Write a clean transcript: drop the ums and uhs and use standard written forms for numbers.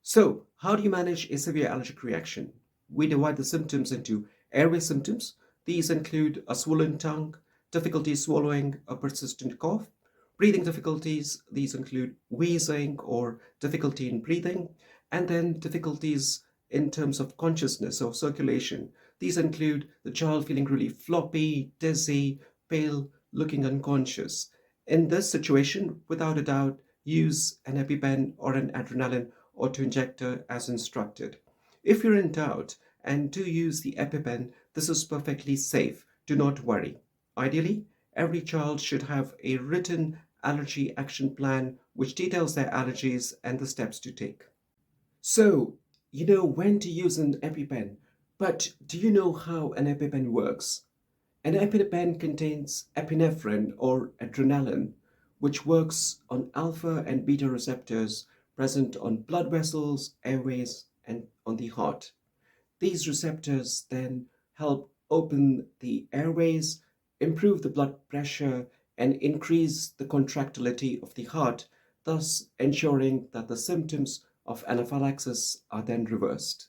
So, how do you manage a severe allergic reaction? We divide the symptoms into airway symptoms. These include a swollen tongue, difficulty swallowing, a persistent cough. Breathing difficulties, these include wheezing or difficulty in breathing. And then difficulties in terms of consciousness or circulation. These include the child feeling really floppy, dizzy, pale, looking unconscious. In this situation, without a doubt, use an EpiPen or an adrenaline autoinjector as instructed. If you're in doubt and do use the EpiPen, this is perfectly safe. Do not worry. Ideally, every child should have a written allergy action plan which details their allergies and the steps to take. So, you know when to use an EpiPen, but do you know how an EpiPen works? An EpiPen contains epinephrine or adrenaline, which works on alpha and beta receptors present on blood vessels, airways, and on the heart. These receptors then help open the airways, improve the blood pressure, and increase the contractility of the heart, thus ensuring that the symptoms of anaphylaxis are then reversed.